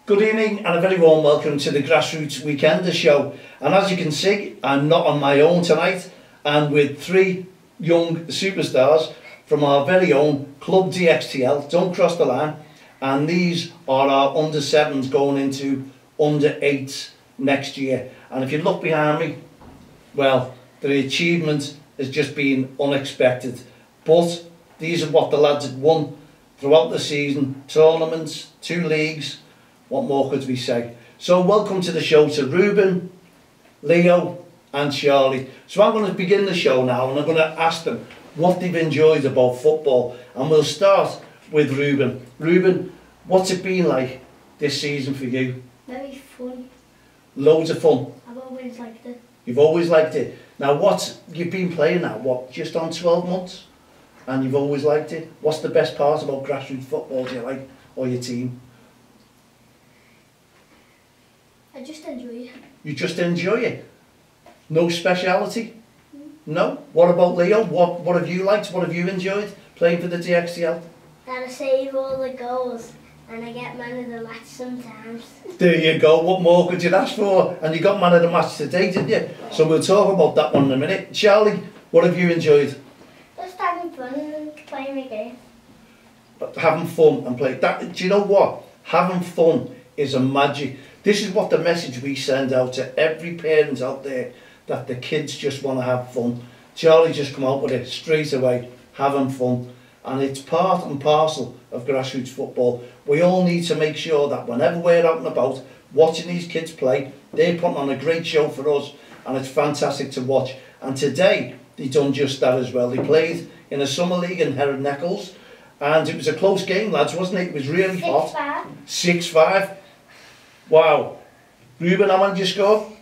Good evening and a very warm welcome to the Grassroots Weekender show. And as you can see, I'm not on my own tonight. I'm with three young superstars from our very own Club DXTL, Don't Cross the Line. And these are our under-7s going into under-8s next year. And if you look behind me, well, the achievement has just been unexpected. But these are what the lads had won throughout the season. Tournaments, 2 leagues. What more could we say? So welcome to the show to Ruben, Leo and Charlie. So I'm going to begin the show now and I'm going to ask them what they've enjoyed about football. And we'll start with Ruben. Ruben, what's it been like this season for you? Very fun. Loads of fun. I've always liked it. You've always liked it. Now you've been playing now, what, just on 12 months? And you've always liked it? What's the best part about grassroots football do you like, or your team? I just enjoy it. You just enjoy it? No speciality? No? What about Leo? What have you liked? What have you enjoyed playing for the DXTL? That I save all the goals and I get man of the match sometimes. There you go. What more could you ask for? And you got man of the match today, didn't you? So we'll talk about that one in a minute. Charlie, what have you enjoyed? Just having fun and playing the game. But having fun and play. Do you know what? Having fun is a magic. This is what the message we send out to every parent out there, that the kids just want to have fun. Charlie just come out with it straight away, having fun. And it's part and parcel of grassroots football. We all need to make sure that whenever we're out and about, watching these kids play, they're putting on a great show for us and it's fantastic to watch. And today, they done just that as well. They played in a summer league in Herod Neckles and it was a close game, lads, wasn't it? It was really hot. 6-5. Wow. Ruben, how many did you score?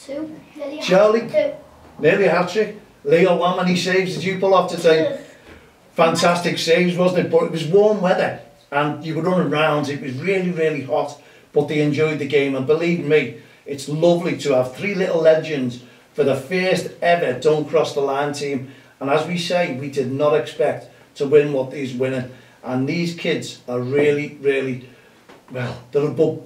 2. Charlie? 2. Nearly a hat-trick. Leo, how many saves did you pull off today? 2. Fantastic saves, wasn't it? But it was warm weather and you were running rounds. It was really, really hot, but they enjoyed the game. And believe me, it's lovely to have 3 little legends for the first ever Don't Cross the Line team. And as we say, we did not expect to win what he's winning. And these kids are really, really, well, they're above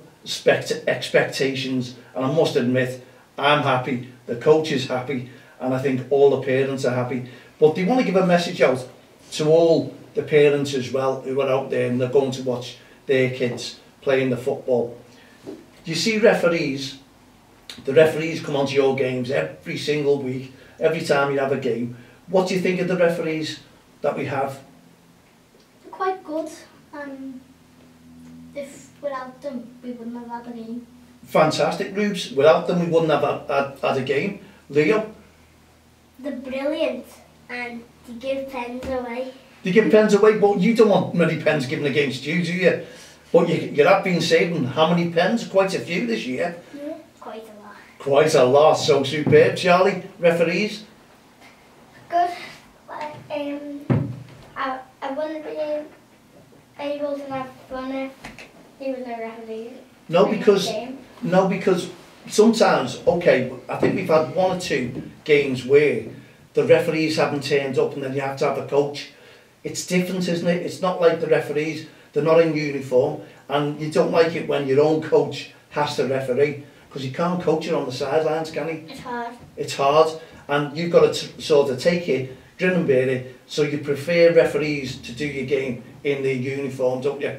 expectations. And I must admit, I'm happy, the coach is happy, and I think all the parents are happy. But they want to give a message out to all the parents as well who are out there and they're going to watch their kids playing the football. You see referees, the referees come onto your games every single week, every time you have a game. What do you think of the referees that we have? They're quite good, and if without them we wouldn't have had a game. Fantastic, Rubes. Without them we wouldn't have had a game. Leo? They're brilliant and they give pens away. They give pens away, but you don't want many pens given against you, do you? But you have been saving how many pens? Quite a few this year. Yeah, quite a lot. Quite a lot, so superb. Charlie, referees? Good. I wouldn't be able to have fun if there was no referee. No, because sometimes, okay, I think we've had 1 or 2 games where the referees haven't turned up and then you have to have a coach. It's different, isn't it? It's not like the referees, they're not in uniform, and you don't like it when your own coach has to referee, because you can't coach it on the sidelines, can you? It's hard. It's hard, and you've got to sort of take it, grin and bear it, so you prefer referees to do your game in their uniform, don't you?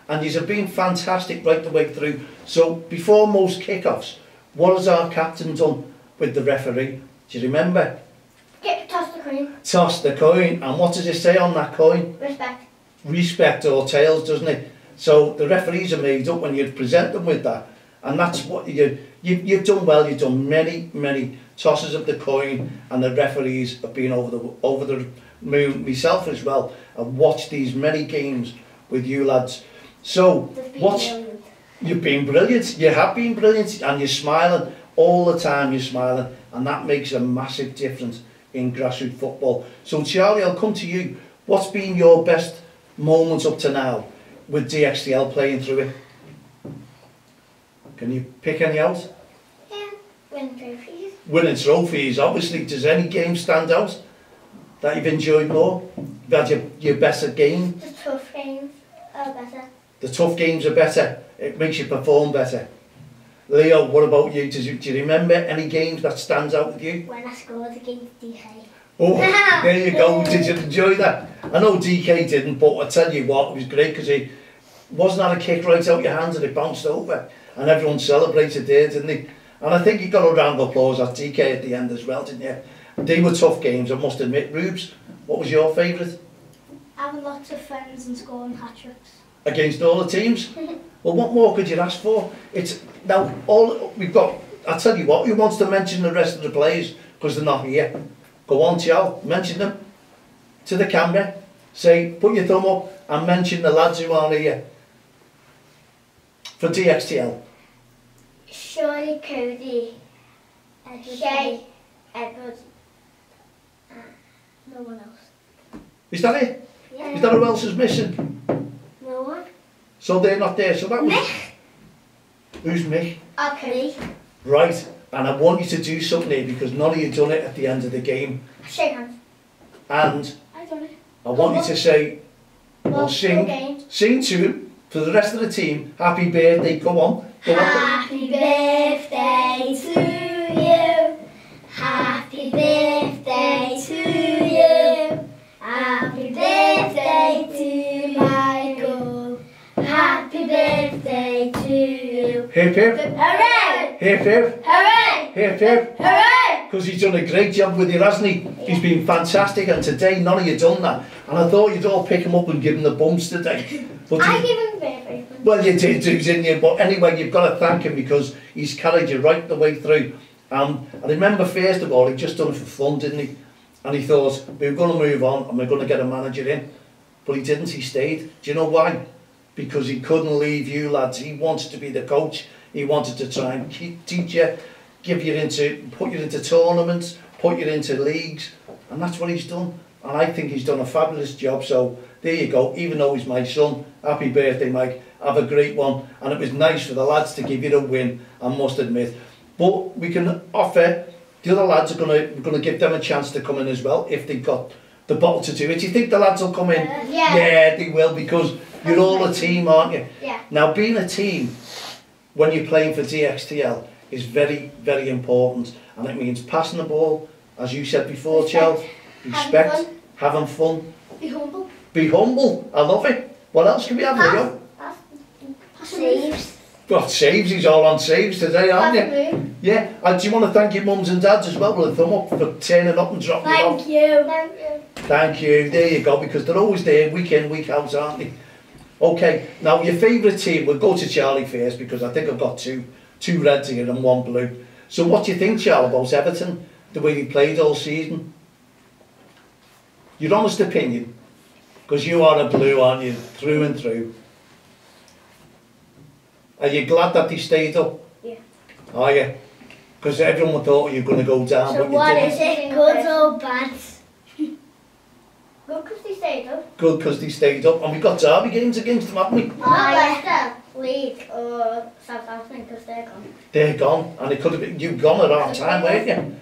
And you've been fantastic right the way through. So before most kickoffs, what has our captain done with the referee? Do you remember? Toss the coin. Toss the coin. And what does it say on that coin? Respect. Respect or tails, doesn't it? So the referees are made up when you present them with that. And that's what you've done well. You've done many tosses of the coin, and the referees have been over the moon. Myself as well. I've watched these many games with you lads. So you've been brilliant. You have been brilliant, and you're smiling all the time. You're smiling, and that makes a massive difference in grassroots football. So Charlie, I'll come to you. What's been your best moments up to now with DXTL playing through it? Can you pick any out? Yeah, winning trophies. Winning trophies, obviously. Does any game stand out that you've enjoyed more? You've had your better game? The tough games are better. The tough games are better. it makes you perform better. Leo, what about you? Do you remember any games that stands out with you? When I scored against DK. Oh, there you go. Did you enjoy that? I know DK didn't, but I tell you what, it was great because he wasn't that a kick right out your hands and it bounced over, and everyone celebrated there, didn't they? And I think you got a round of applause at DK at the end as well, didn't you? They were tough games, I must admit. Rubes, what was your favourite? Having lots of friends and scoring hat-tricks. Against all the teams? Well, what more could you ask for? It's now all we've got. I'll tell you what. Who wants to mention the rest of the players because they're not here? Go on, Charles. Mention them to the camera. Say, put your thumb up and mention the lads who aren't here for DXTL. Shirley, Cody, Shay, Edward, no one else. Is that it? Yeah. Is that who else is missing? No one. So they're not there. So that was. Mick. Who's Mick? Okay. Right. And I want you to do something here because none of you done it at the end of the game. Shake hands. And I done it. I want you to say, Well, or sing to him for the rest of the team. Happy birthday. Go on. Go on. Happy birthday to you. Happy birthday to you. Happy birthday to Michael. Happy birthday to you. Hip hip. Hooray! Hip hip. Hooray! Hip hip. Hooray! Because he's done a great job with you, hasn't he? He's been fantastic, and today none of you done that. And I thought you'd all pick him up and give him the bumps today. But I give him birthday. well, you did too, didn't you? But anyway, you've got to thank him because he's carried you right the way through. I remember, first of all, he'd just done it for fun, didn't he? And he thought, we're going to move on and we're going to get a manager in. But he didn't, he stayed. Do you know why? Because he couldn't leave you lads. He wanted to be the coach. He wanted to try and teach you, put you into tournaments, put you into leagues. And that's what he's done. And I think he's done a fabulous job. So there you go. Even though he's my son, happy birthday, Mike. Have a great one. And it was nice for the lads to give you the win, I must admit. But we can offer, the other lads are we're going to give them a chance to come in as well if they've got the bottle to do it. Do you think the lads will come in? Yeah. Yeah, they will, because you're all a team, aren't you? Yeah. Now, being a team when you're playing for DXTL is very, very important. And it means passing the ball, as you said before, Chel. Respect, having fun. Be humble. Be humble. I love it. What else can we have, Leo? Saves. Got saves, he's all on saves today, aren't you? Yeah, and do you want to thank your mums and dads as well with a thumb up for turning up and dropping you off? Thank you. Thank you. Thank you, there you go, because they're always there week in, week out, aren't they? Okay, now your favourite team, we'll go to Charlie first because I think I've got two reds here and one blue. So what do you think, Charlie, about Everton, the way they played all season? Your honest opinion, because you are a blue, aren't you, through and through. Are you glad that they stayed up? Yeah. Are you? Because everyone thought you were going to go down, So but what you didn't. is it, good or bad? Good because they stayed up. Good because they stayed up. And we've got derby games against them, haven't we? Leicester, Leeds or Southampton because they're gone. They're gone. And it could have been, you've gone at half time, weren't you?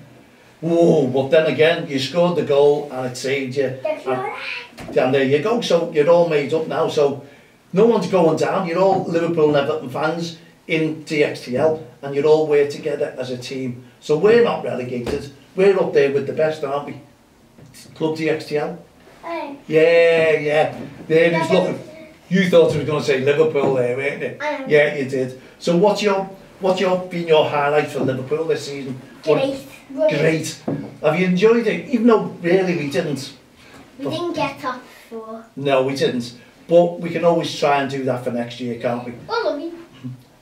Whoa, but then again, you scored the goal and it saved you. And there you go. So you're all made up now. So no one's going down. You're all Liverpool and Everton fans in DXTL and you're all work together as a team. So we're not relegated. We're up there with the best, aren't we? Club DXTL. Hey. Yeah. There he's looking. You thought he was going to say Liverpool there, weren't you? Yeah, you did. So what's been your highlight for Liverpool this season? Great. Have you enjoyed it? Even though really we didn't. We didn't get top 4. No, we didn't. But we can always try and do that for next year, can't we? Oh, love you.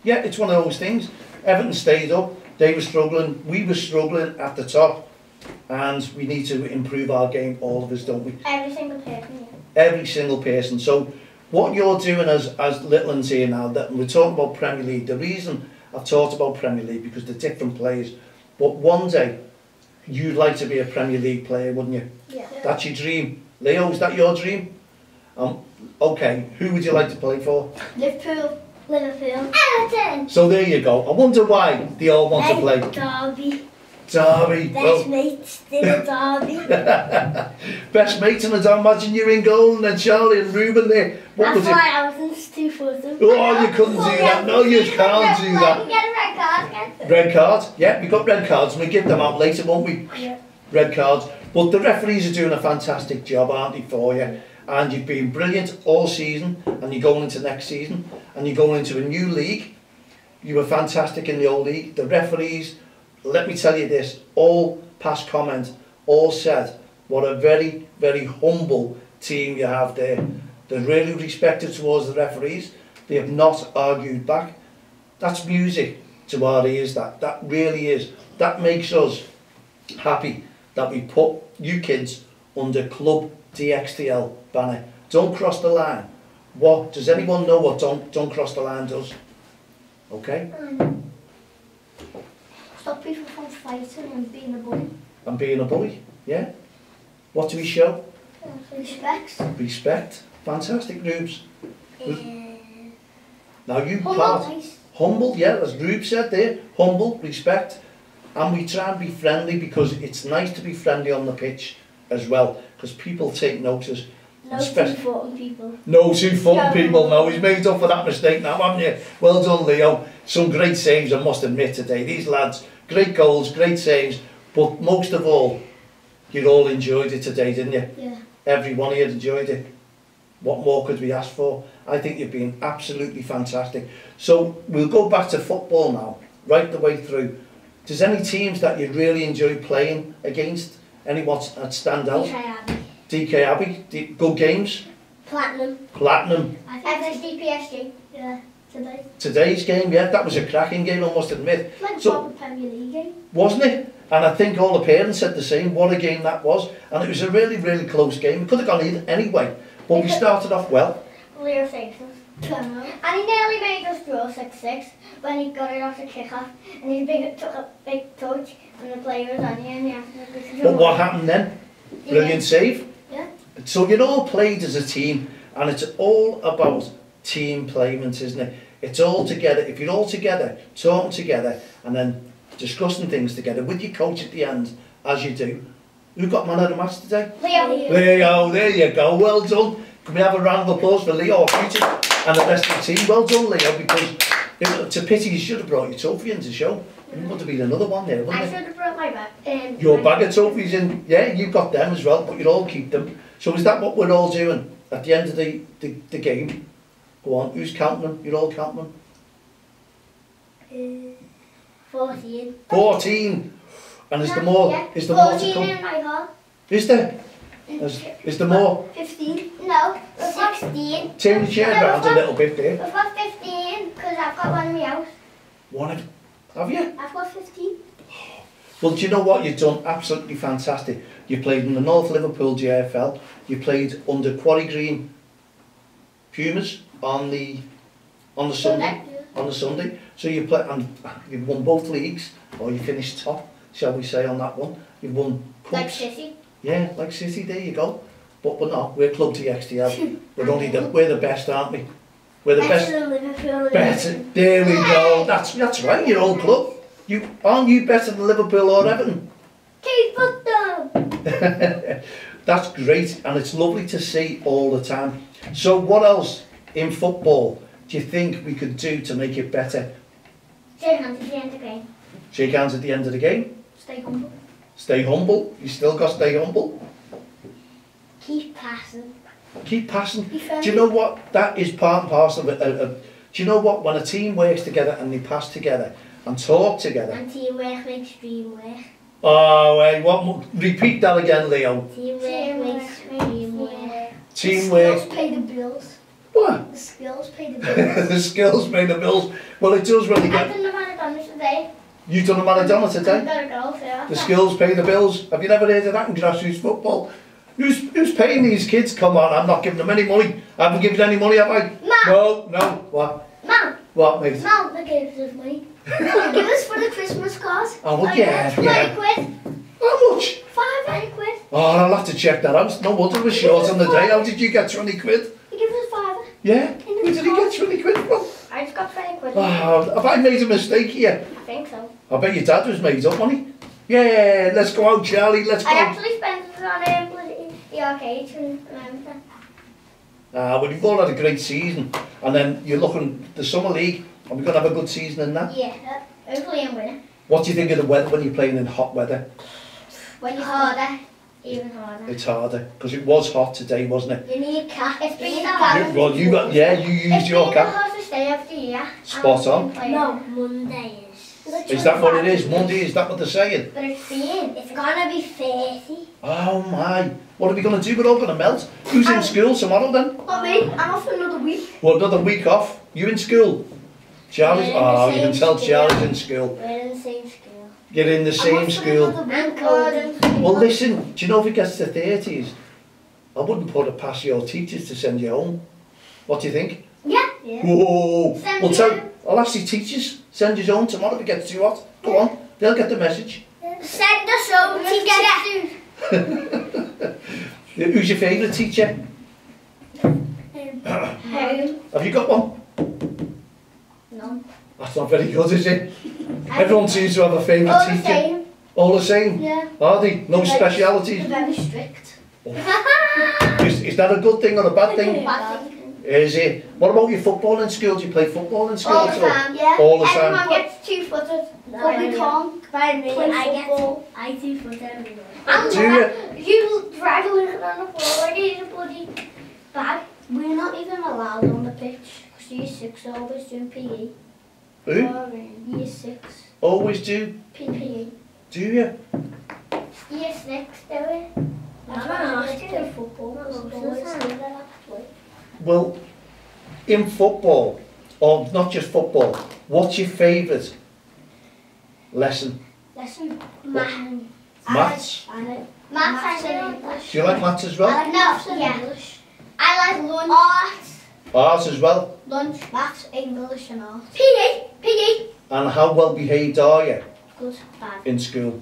Yeah, it's one of those things. Everton stayed up. They were struggling. We were struggling at the top. And we need to improve our game, all of us, don't we? Every single person, Every single person. So what you're doing as little ones here now, that we're talking about Premier League, the reason I've talked about Premier League because they're different players, but one day you'd like to be a Premier League player, wouldn't you? Yeah. That's your dream. Leo, is that your dream? Okay, who would you like to play for? Liverpool. Everton. So there you go. I wonder why they all want to play. Derby. Derby. Best mates in a derby. Best mates, and I don't imagine you in goal, and then Charlie and Ruben there. What That's was it? why I was too footed. Oh, you couldn't do that. No, you can't do that. We get a red card against it. Red cards? Yeah, we got red cards, and we give them out later, won't we? Yeah. Red cards. But the referees are doing a fantastic job, aren't they, for you? And you've been brilliant all season, and you're going into next season, and you're going into a new league. You were fantastic in the old league. The referees, let me tell you this, all past comment, all said, what a very, very humble team you have there. They're really respected towards the referees. They have not argued back. That's music to our ears, that really is. That makes us happy that we put you kids under Club DXTL banner. Don't cross the line. What does anyone know what don't cross the line does? Okay? Stop people from fighting and being a bully. And being a bully, yeah? What do we show? Respect. Respect. Fantastic, Rubes. Now you Humble. humble, yeah, as Rube said there, humble, respect, and we try and be friendly because it's nice to be friendly on the pitch as well, because people take notice. No two fucking people. No two fucking people, no, he's made up for that mistake now, haven't you? Well done, Leo. Some great saves, I must admit, today. These lads, great goals, great saves, but most of all, you all enjoyed it today, didn't you? Yeah. Every one of you enjoyed it. What more could we ask for? I think you've been absolutely fantastic. So we'll go back to football now, right the way through. Does any teams that you really enjoy playing against? Any what that stand out? DK Abbey, good games? Platinum. FSD PSG. Yeah, today. Today's game, yeah, that was a cracking game, I must admit. Like a proper Premier League game. Wasn't it? And I think all the parents said the same, what a game that was. And it was a really, really close game. It could have gone either anyway. But we started off well. Leo saved us. And he nearly made us draw 6-6 when he got it off the kick-off. And he took a big touch and the player was on you and he asked him. But what happened then? Brilliant save. Yeah. So you all played as a team, and it's all about team playment, isn't it? It's all together. If you're all together, talking together, and then discussing things together with your coach at the end, as you do. Who got man of the match today? Leo. Leo, there you go. Well done. Can we have a round of applause for Leo and the rest of the team? Well done, Leo, because it's a pity you should have brought your trophy into the show. There would have been another one there, wouldn't I it? should have brought my bag. Your bag of trophies in, yeah, you got them as well, but you'll all keep them. So is that what we're all doing at the end of the game? Go on, who's counting them? You're all counting them? 14. 14! And is there more? Yeah. Is there more to 14 come? in my heart. Is there? Is there more? 15. No, we've got 16. Turn the chair around a little bit there. We've got 15 because I've got one in my house. What have you? I've got 15. Well, do you know what? You've done absolutely fantastic. You played in the North Liverpool JFL. You played under Quarry Green Pumas on the Sunday. On the Sunday. So you play, and you've won both leagues, or you finished top, shall we say, on that one. You've won cups. Like City. Yeah, like City. There you go. But we're not. We're Club DXTL. We're the best, aren't we? We're the best. Better than Liverpool. Better. There we go. That's right. Your old club. Aren't you better than Liverpool or Everton? Keep it down. That's great, and it's lovely to see all the time. So what else in football do you think we could do to make it better? Shake hands at the end of the game. Shake hands at the end of the game. Stay humble. Stay humble. You still got to stay humble. Keep passing. Keep passing. Do you know what? That is part and parcel of it. Do you know what? When a team works together and they pass together and talk together. And teamwork makes dream work. Oh, hey, repeat that again, Leo. Teamwork makes dream work. Teamwork. The skills pay the bills. What? The skills pay the bills. The skills pay the bills. Well, it does when you I've get... done the Maradona today. You've done a Maradona I've today? got a goal for that. The skills pay the bills. Have you never heard of that in grassroots football? Who's paying these kids? Come on, I'm not giving them any money. I haven't given any money, have I? Mum. No. What? Mum. What, mate? Mum, they gave us money. They give us for the Christmas cards. Oh, well, yeah. 20 quid. How much? 5 quid. Oh, I'll have to check that out. No wonder we're short on the day. How did you get 20 quid? They give us 5. Yeah? Where did he get 20 quid from? I just got 20 quid. Oh, have I made a mistake here? I think so. I bet your dad was made up, wasn't he? Yeah, let's go out, Charlie, let's go. I actually spent it on the arcade and remember. Well, you've all had a great season, and then you're looking the summer league. Are we going to have a good season in that? Yeah, hopefully I'm winning. What do you think of the weather when you're playing in hot weather? When you're harder, even harder. It's harder, because it was hot today, wasn't it? You need cap. It's been Well, you got, yeah, you used your cap. It's been the hottest day of the year. Spot on. No, Monday is. Is that what it is? Monday, is that what they're saying? But it's gonna be 30. Oh my, what are we going to do? We're all going to melt. Who's in school tomorrow then? Not me, I'm off for another week. Well, another week off. You in school? Charlie's? Oh, you can tell Charlie's in school. We're in the same school. You're in the same school. And Gordon. Well, listen, do you know if it gets to 30s, I wouldn't put it past your teachers to send you home. What do you think? Yeah. Whoa! Send Well, me home. I'll ask your teachers, send you home tomorrow if it gets too hot. Go on, they'll get the message. Send us home together. Who's your favourite teacher? Home. Have you got one? No. That's not very good, is it? Everyone seems to have a favourite All the teacher. same. All the same? Yeah. Are they? No specialities? They're very strict. Is that a good thing or a bad thing? Bad thing. Is it? What about your football in school? Do you play football in school? All the at all? time, yeah. All the time. Everyone gets 2-footed. But we can't play football. I 2-foot everywhere. Do You drive a little on the floor like it's a bloody bag. We're not even allowed on the pitch. Because year 6 are always doing PE. Who? Year 6. Always do? PE. Do you? Year 6, do it. That's why I asked you. Football. Well, in football, or not just football, what's your favourite lesson? Lesson. Maths? Maths and English. Do you like maths as well? I like maths and English. I like lunch. Art. Art as well? Lunch, maths, English and art. PE. And how well behaved are you Good, bad. in school?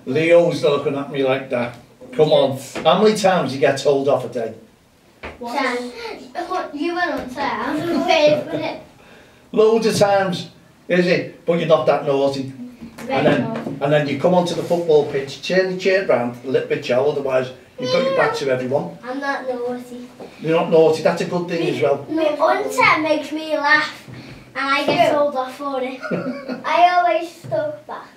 Leo's looking at me like that. Come on. How many times you get told off a day? Once. You went on time. Loads of times, is it? But you're not that naughty. And then you come onto the football pitch, turn the chair round a little bit, Joe, otherwise you've got your back to everyone. I'm not naughty. You're not naughty, that's a good thing as well. My unter makes me laugh and I get told off for it. I always stuck back.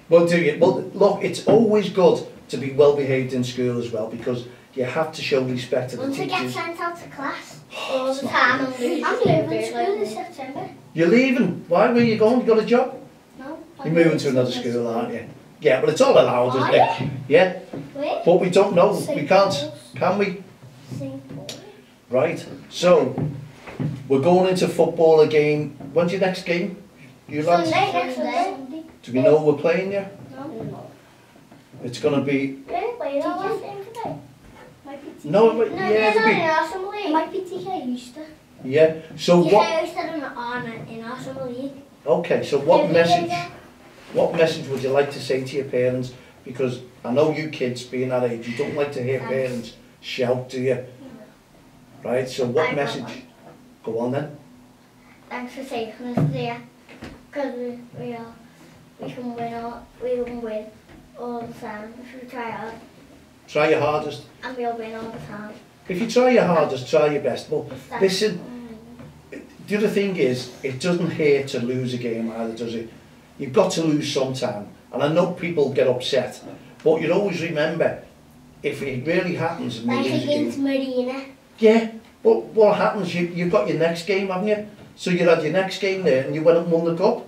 Well, do you? Well, look, it's always good to be well behaved in school as well, because you have to show respect to the Once I get teachers. sent out to class all the time, I'm leaving school in September. You're leaving? Why? Where are you going? You got a job? No. You're moving to another school, aren't you? Yeah, but it's all allowed, isn't it? Yeah, Wait. but we don't know. We can't, can we? Right, so we're going into football again. When's your next game? You lads? Sunday, next Sunday. Do we know we're playing you? No. It's going to be... Really? Played our last game today? Might be TK. No, it might, No, yeah, they're not in it'll our summer league. Might be TK Easter. be... Yeah, so what... TK Easter in our summer league. Okay, so what message would you like to say to your parents? Because I know you kids, being that age, you don't like to hear parents shout, do you? Right, so what message? Go on then. Thanks for taking us there. Because we can win all the time if we try hard. Try your hardest. And we'll win all the time. If you try your hardest, try your best. But listen, the other thing is, it doesn't hurt to lose a game either, does it? You've got to lose sometime. And I know people get upset, but you always remember, if it really happens and you Like lose a against game... Marina. Yeah, but what happens, you've got your next game, haven't you? So you had your next game there and you went and won the cup.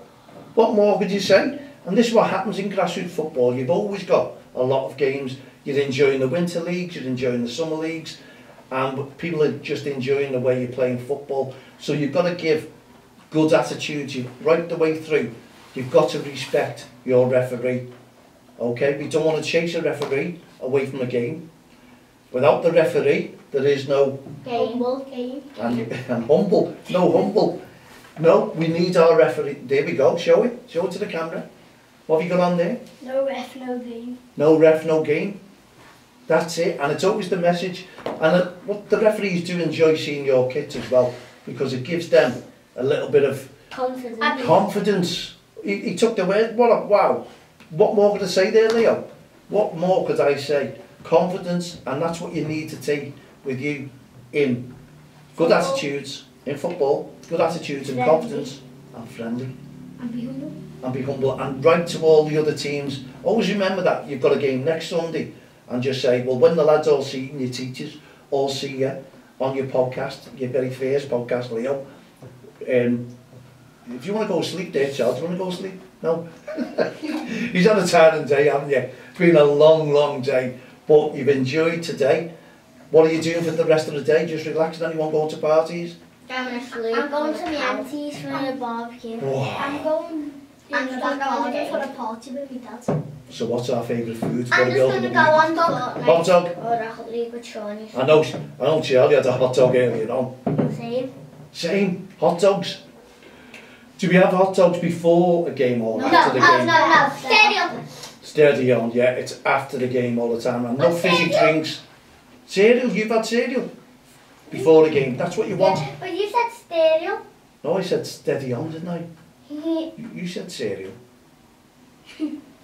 What more could you say? And this is what happens in grassroots football. You've always got a lot of games. You're enjoying the winter leagues, you're enjoying the summer leagues, and people are just enjoying the way you're playing football. So you've got to give good attitudes right the way through. You've got to respect your referee. Okay, we don't want to chase a referee away from the game. Without the referee, there is no Game. and humble. No humble. No, we need our referee. There we go. Show it. Show it to the camera. What have you got on there? No ref, no game. No ref, no game. That's it. And it's always the message. And what the referees do enjoy seeing your kids as well, because it gives them a little bit of Confidence. confidence. He took the word. Wow. what more could I say there, Leo? What more could I say? Confidence, and that's what you need to take with you in good attitudes, in football, good attitudes and confidence, and friendly. And be humble. And be humble, and write to all the other teams. Always remember that you've got a game next Sunday, and just say, well, when the lads all see you and your teachers all see you on your podcast, your very first podcast, Leo, if you want to go to sleep there, Charles, do you want to go to sleep? No? He's had a tiring day, haven't you? It's been a long, long day, but you've enjoyed today. What are you doing for the rest of the day? Just relaxing? Anyone going to parties? I'm going to sleep. I'm going to my auntie's for a barbecue. Wow. I'm going for a party with my dad. So what's our favourite food? I'm just going to go on dog. Hot dog? Or a league with Shawnee's. I know Charlie had a hot dog earlier on. Same. Same? Hot dogs? Do we have hot dogs before a game or after the game? No. Cereal. Steady on, yeah. It's after the game all the time. And no fizzy drinks. Cereal? You've had cereal? Before the game. That's what you want. Yeah, but you said cereal. No, I said steady on, didn't I? You said cereal.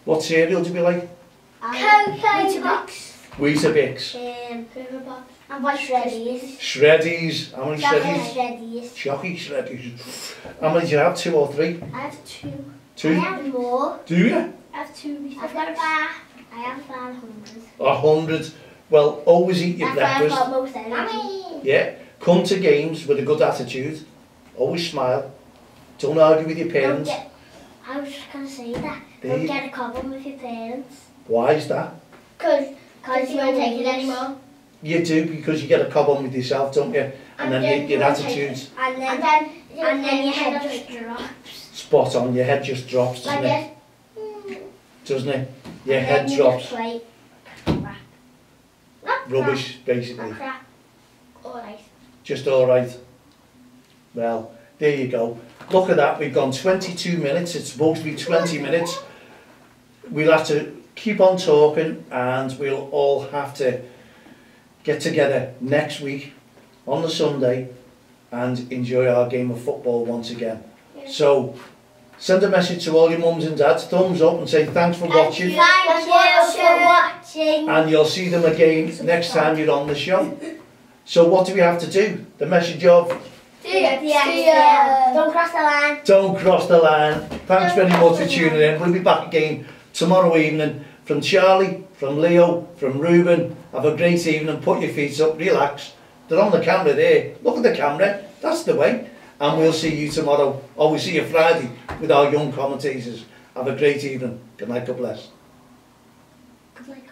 What cereal do we like? Weetabix. Weetabix. And white shreddies. Shreddies. How many shreddies? Shreddies. Shocky shreddies. How many do you have? 2 or 3? I have 2. Two? I have more. Do you? I have 2. I've got a bar. I have 100. 100. Well, always eat your breakfast. That's why I've got most energy. Yeah. Come to games with a good attitude. Always smile. Don't argue with your parents. I was just going to say that. Don't get a problem with your parents. Why is that? Because you won't take it anymore. You do, because you get a problem with yourself, don't you? And then your attitudes. And then your head just drops. Spot on. Your head just drops, doesn't it? Doesn't it? Your head drops. Rubbish, basically. Crap. Alright. Just alright. Well, there you go. Look at that, we've gone 22 minutes. It's supposed to be 20 minutes. We'll have to keep on talking, and we'll all have to get together next week on the Sunday and enjoy our game of football once again. Yeah. So, send a message to all your mums and dads, thumbs up, and say thanks for watching. Thank you for watching. And you'll see them again next time you're on the show. So what do we have to do? The message of... Don't cross the line. Don't cross the line. Thanks very much for tuning in. We'll be back again tomorrow evening. From Charlie, from Leo, from Ruben. Have a great evening. Put your feet up. Relax. They're on the camera there. Look at the camera. That's the way. And we'll see you tomorrow. Or we'll see you Friday with our young commentators. Have a great evening. Good night. God bless. Good night.